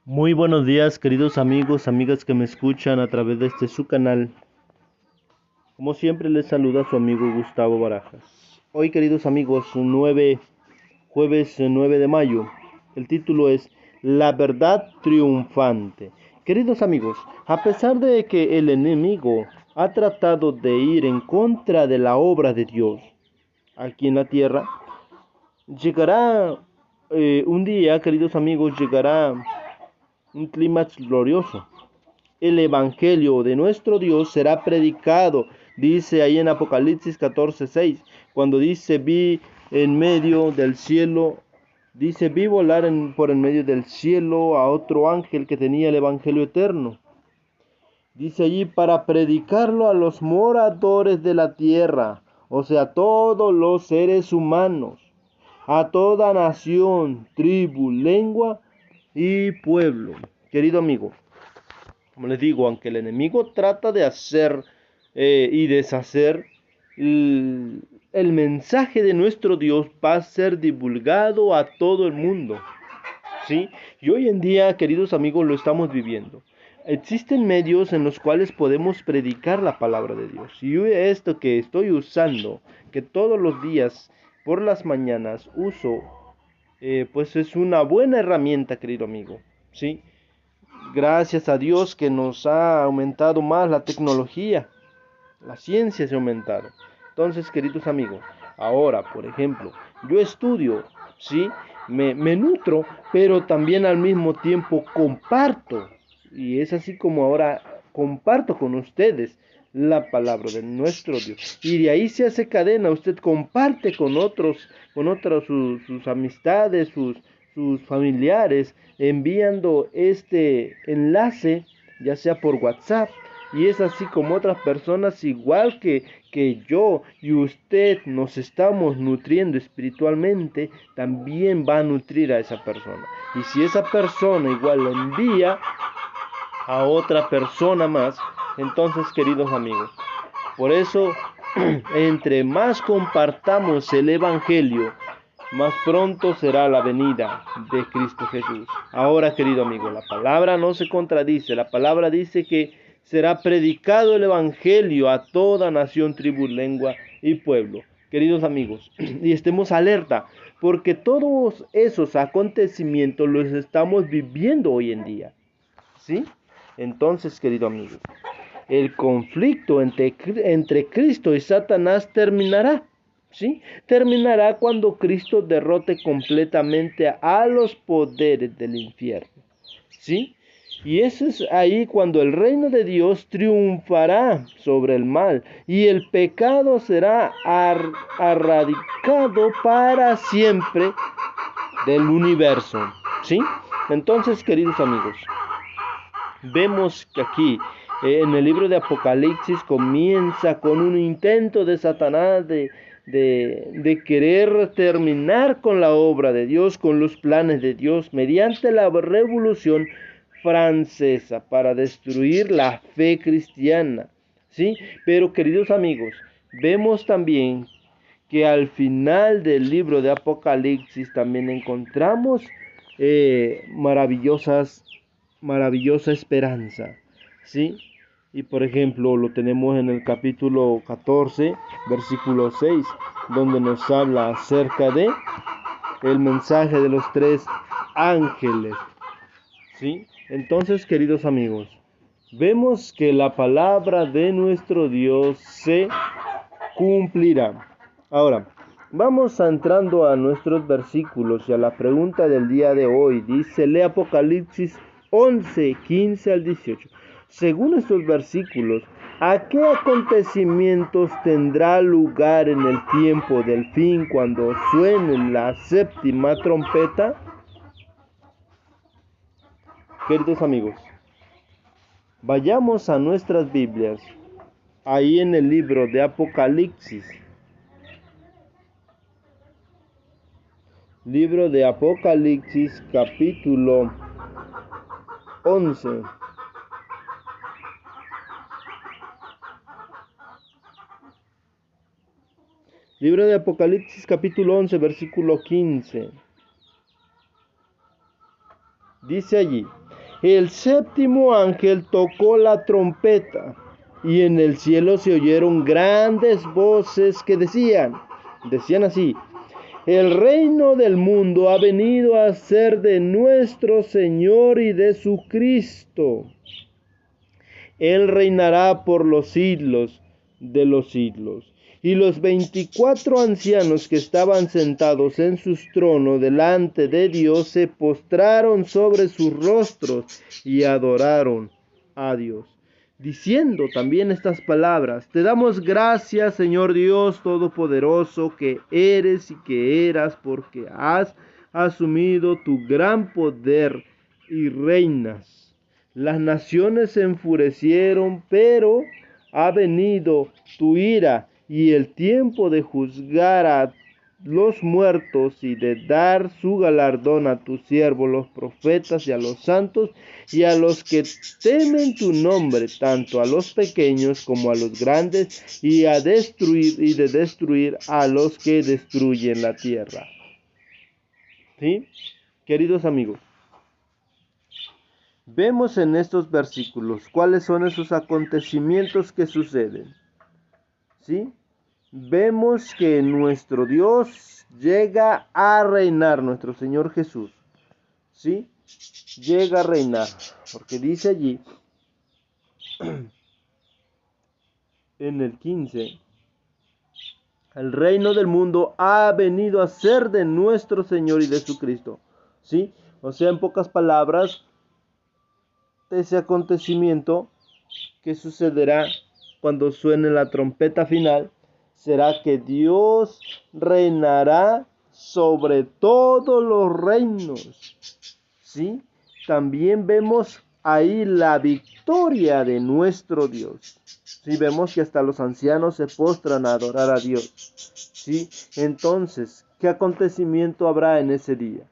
Muy buenos días, queridos amigos, amigas que me escuchan a través de su canal. Como siempre les saluda su amigo Gustavo Barajas. Hoy, queridos amigos, jueves 9 de mayo. El título es La verdad triunfante. Queridos amigos, a pesar de que el enemigo ha tratado de ir en contra de la obra de Dios aquí en la tierra, llegará un día, queridos amigos, llegará un clímax glorioso. El evangelio de nuestro Dios será predicado, dice ahí en Apocalipsis 14:6, cuando dice vi en medio del cielo, dice vi volar por en medio del cielo a otro ángel que tenía el evangelio eterno. Dice allí para predicarlo a los moradores de la tierra, o sea, todos los seres humanos, a toda nación, tribu, lengua y pueblo. Querido amigo, como les digo, aunque el enemigo trata de hacer y deshacer, el mensaje de nuestro Dios va a ser divulgado a todo el mundo, ¿sí? Y hoy en día, queridos amigos, lo estamos viviendo. Existen medios en los cuales podemos predicar la palabra de Dios. Y esto que estoy usando, que todos los días por las mañanas uso, pues es una buena herramienta, querido amigo, ¿sí? Gracias a Dios que nos ha aumentado más la tecnología, la ciencia se ha aumentado. Entonces, queridos amigos, ahora, por ejemplo, yo estudio, ¿sí? Me nutro, pero también al mismo tiempo comparto. Y es así como ahora comparto con ustedes la palabra de nuestro Dios. Y de ahí se hace cadena, usted comparte con otros sus amistades, sus familiares, enviando este enlace, ya sea por WhatsApp, y es así como otras personas, igual que yo y usted nos estamos nutriendo espiritualmente, también va a nutrir a esa persona. Y si esa persona igual lo envía a otra persona más, entonces, queridos amigos, por eso, entre más compartamos el Evangelio, más pronto será la venida de Cristo Jesús. Ahora, querido amigo, la palabra no se contradice. La palabra dice que será predicado el Evangelio a toda nación, tribu, lengua y pueblo. Queridos amigos, y estemos alerta, porque todos esos acontecimientos los estamos viviendo hoy en día. ¿Sí? Entonces, querido amigo, el conflicto entre Cristo y Satanás terminará. ¿Sí? Terminará cuando Cristo derrote completamente a los poderes del infierno. ¿Sí? Y eso es ahí cuando el reino de Dios triunfará sobre el mal y el pecado será erradicado para siempre del universo. ¿Sí? Entonces, queridos amigos, vemos que aquí en el libro de Apocalipsis comienza con un intento de Satanás de querer terminar con la obra de Dios, con los planes de Dios, mediante la revolución francesa para destruir la fe cristiana. ¿Sí? Pero queridos amigos, vemos también que al final del libro de Apocalipsis también encontramos maravillosa esperanza, ¿sí? Y por ejemplo, lo tenemos en el capítulo 14, versículo 6, donde nos habla acerca de el mensaje de los tres ángeles, ¿sí? Entonces, queridos amigos, vemos que la palabra de nuestro Dios se cumplirá. Ahora, vamos entrando a nuestros versículos y a la pregunta del día de hoy. Dice, lee Apocalipsis 11, 15 al 18. Según estos versículos, ¿a qué acontecimientos tendrá lugar en el tiempo del fin cuando suene la séptima trompeta? Queridos amigos, vayamos a nuestras Biblias, ahí en el libro de Apocalipsis. Libro de Apocalipsis capítulo 11. Libro de Apocalipsis capítulo 11 versículo 15. Dice allí, el séptimo ángel tocó la trompeta, y en el cielo se oyeron grandes voces que decían así: el reino del mundo ha venido a ser de nuestro Señor y de su Cristo. Él reinará por los siglos de los siglos. Y los 24 ancianos que estaban sentados en sus tronos delante de Dios se postraron sobre sus rostros y adoraron a Dios, diciendo también estas palabras: te damos gracias, Señor Dios Todopoderoso, que eres y que eras, porque has asumido tu gran poder y reinas. Las naciones se enfurecieron, pero ha venido tu ira y el tiempo de juzgar a los muertos y de dar su galardón a tus siervos los profetas y a los santos y a los que temen tu nombre, tanto a los pequeños como a los grandes, y de destruir a los que destruyen la tierra. ¿Sí? Queridos amigos, vemos en estos versículos cuáles son esos acontecimientos que suceden. ¿Sí? Vemos que nuestro Dios llega a reinar, nuestro Señor Jesús. ¿Sí? Llega a reinar, porque dice allí en el 15: el reino del mundo ha venido a ser de nuestro Señor y de su Cristo. ¿Sí? O sea, en pocas palabras, ese acontecimiento que sucederá cuando suene la trompeta final será que Dios reinará sobre todos los reinos. ¿Sí? También vemos ahí la victoria de nuestro Dios. ¿Sí? Vemos que hasta los ancianos se postran a adorar a Dios. ¿Sí? Entonces, ¿qué acontecimiento habrá en ese día?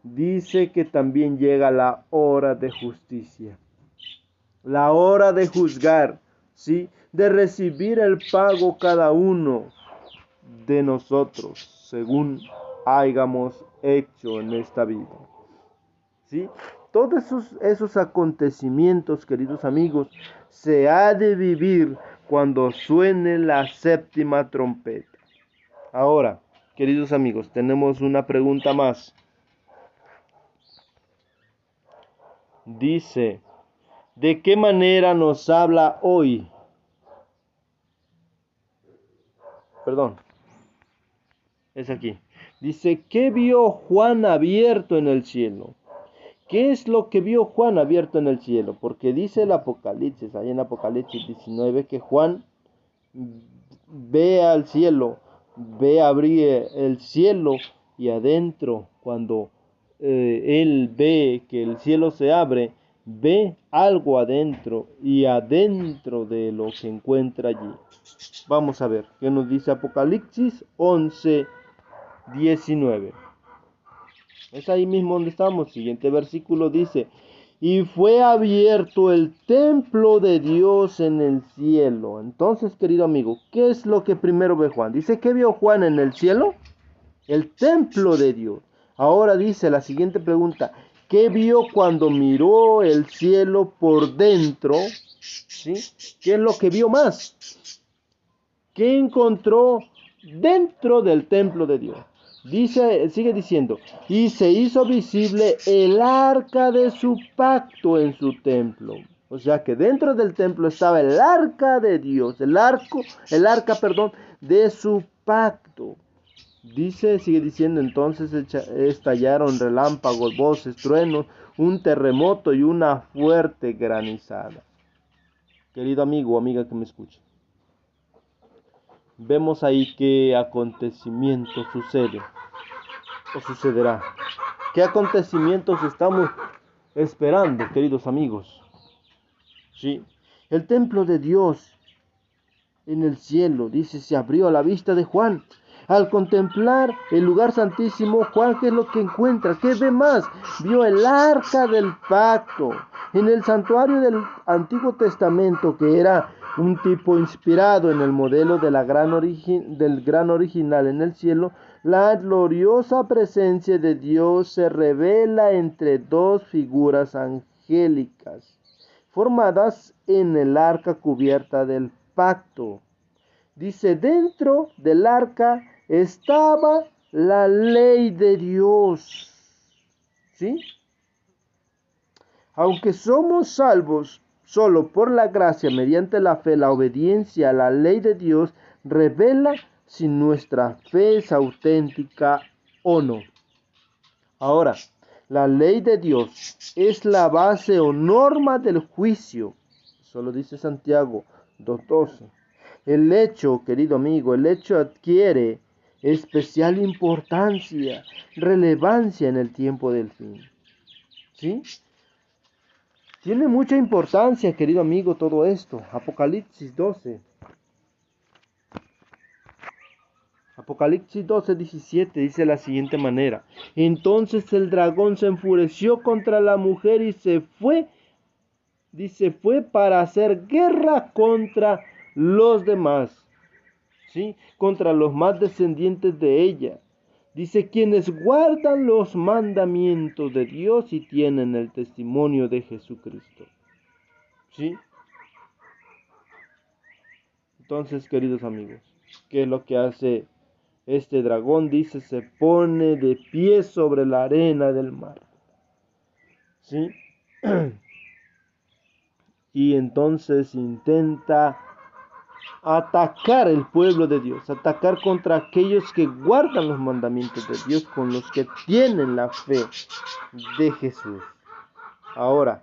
Dice que también llega la hora de justicia, la hora de juzgar, ¿sí? De recibir el pago cada uno de nosotros, según hayamos hecho en esta vida. ¿Sí? Todos esos acontecimientos, queridos amigos, se ha de vivir cuando suene la séptima trompeta. Ahora, queridos amigos, tenemos una pregunta más. Dice: ¿de qué manera nos habla hoy? Perdón, es aquí. Dice: ¿qué vio Juan abierto en el cielo? ¿Qué es lo que vio Juan abierto en el cielo? Porque dice el Apocalipsis, ahí en Apocalipsis 19, que Juan ve al cielo, ve abrir el cielo, y adentro, cuando él ve que el cielo se abre, ve algo adentro, y adentro de lo que encuentra allí. Vamos a ver qué nos dice Apocalipsis 11, 19. Es ahí mismo donde estamos. Siguiente versículo dice: y fue abierto el templo de Dios en el cielo. Entonces, querido amigo, ¿qué es lo que primero ve Juan? Dice: ¿qué vio Juan en el cielo? El templo de Dios. Ahora dice la siguiente pregunta: ¿qué vio cuando miró el cielo por dentro? ¿Sí? ¿Qué es lo que vio más? ¿Qué encontró dentro del templo de Dios? Dice, sigue diciendo: y se hizo visible el arca de su pacto en su templo. O sea que dentro del templo estaba el arca de Dios, el arca, de su pacto. Dice, sigue diciendo: entonces estallaron relámpagos, voces, truenos, un terremoto y una fuerte granizada. Querido amigo o amiga que me escucha, vemos ahí qué acontecimiento sucede o sucederá. ¿Qué acontecimientos estamos esperando, queridos amigos? Sí, el templo de Dios en el cielo, dice, se abrió a la vista de Juan. Al contemplar el lugar santísimo, Juan, ¿qué es lo que encuentra? ¿Qué ve más? Vio el arca del pacto. En el santuario del Antiguo Testamento, que era un tipo inspirado en el modelo de del gran original en el cielo, la gloriosa presencia de Dios se revela entre dos figuras angélicas angélicas, formadas en el arca cubierta del pacto. Dice, dentro del arca estaba la ley de Dios. ¿Sí? Aunque somos salvos solo por la gracia mediante la fe, la obediencia a la ley de Dios revela si nuestra fe es auténtica o no. Ahora, la ley de Dios es la base o norma del juicio. Eso lo dice Santiago 2:12. El hecho, querido amigo, el hecho adquiere especial importancia, relevancia en el tiempo del fin. ¿Sí? Tiene mucha importancia, querido amigo, todo esto. Apocalipsis 12. Apocalipsis 12:17 dice de la siguiente manera. Entonces el dragón se enfureció contra la mujer y se fue. Dice, fue para hacer guerra contra los demás. ¿Sí? Contra los más descendientes de ella. Dice, quienes guardan los mandamientos de Dios y tienen el testimonio de Jesucristo. ¿Sí? Entonces, queridos amigos, ¿qué es lo que hace este dragón? Dice, se pone de pie sobre la arena del mar. ¿Sí? Y entonces intenta atacar el pueblo de Dios, atacar contra aquellos que guardan los mandamientos de Dios, con los que tienen la fe de Jesús. Ahora,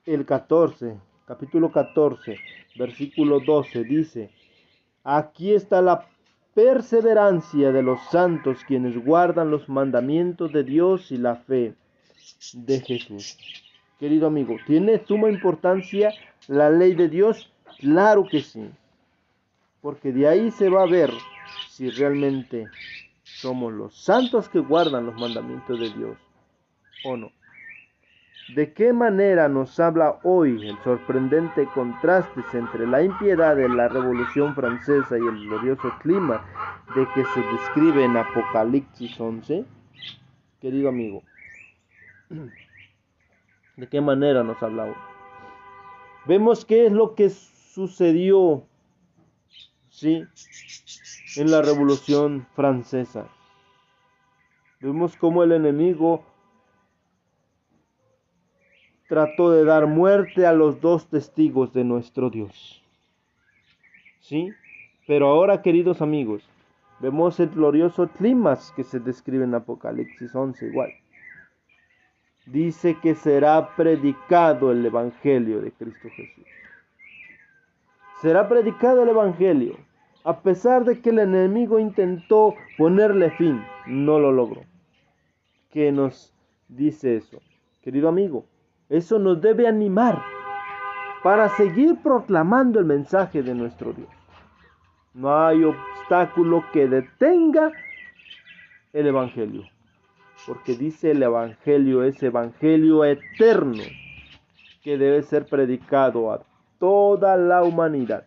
el capítulo 14, versículo 12 dice, aquí está la perseverancia de los santos quienes guardan los mandamientos de Dios y la fe de Jesús. Querido amigo, ¿tiene suma importancia la ley de Dios? Claro que sí, porque de ahí se va a ver si realmente somos los santos que guardan los mandamientos de Dios o no. ¿De qué manera nos habla hoy el sorprendente contraste entre la impiedad de la Revolución Francesa y el glorioso clima de que se describe en Apocalipsis 11? Querido amigo, ¿de qué manera nos habla hoy? Vemos qué es lo que sucedió, ¿sí?, en la Revolución Francesa. Vemos cómo el enemigo trató de dar muerte a los dos testigos de nuestro Dios. ¿Sí? Pero ahora, queridos amigos, vemos el glorioso clima que se describe en Apocalipsis 11 igual. Dice que será predicado el Evangelio de Cristo Jesús. Será predicado el Evangelio. A pesar de que el enemigo intentó ponerle fin, no lo logró. ¿Qué nos dice eso? Querido amigo, eso nos debe animar para seguir proclamando el mensaje de nuestro Dios. No hay obstáculo que detenga el Evangelio, porque dice el Evangelio es Evangelio eterno que debe ser predicado a toda la humanidad.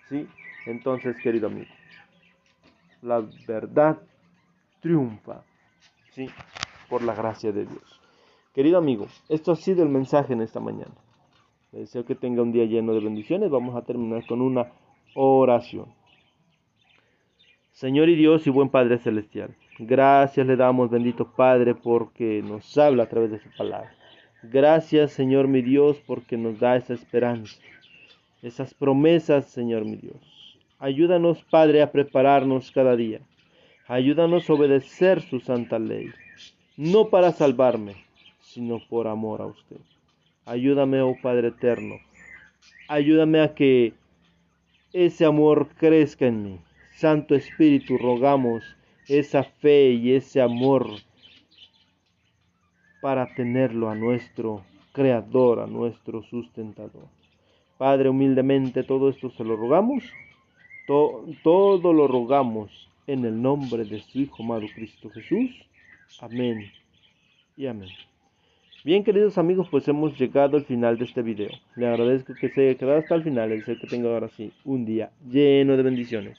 ¿Sí? Entonces, querido amigo, la verdad triunfa, ¿sí?, por la gracia de Dios. Querido amigo, esto ha sido el mensaje en esta mañana. Les deseo que tenga un día lleno de bendiciones. Vamos a terminar con una oración. Señor y Dios y buen Padre Celestial, gracias le damos, bendito Padre, porque nos habla a través de su palabra. Gracias, Señor mi Dios, porque nos da esa esperanza, esas promesas, Señor mi Dios. Ayúdanos, Padre, a prepararnos cada día. Ayúdanos a obedecer su santa ley, no para salvarme, sino por amor a usted. Ayúdame, oh Padre eterno. Ayúdame a que ese amor crezca en mí. Santo Espíritu, rogamos esa fe y ese amor para tenerlo a nuestro Creador, a nuestro sustentador. Padre, humildemente todo esto se lo rogamos. Todo lo rogamos en el nombre de su Hijo amado Cristo Jesús. Amén y amén. Bien, queridos amigos, pues hemos llegado al final de este video. Le agradezco que se haya quedado hasta el final. Les deseo que tenga ahora sí un día lleno de bendiciones.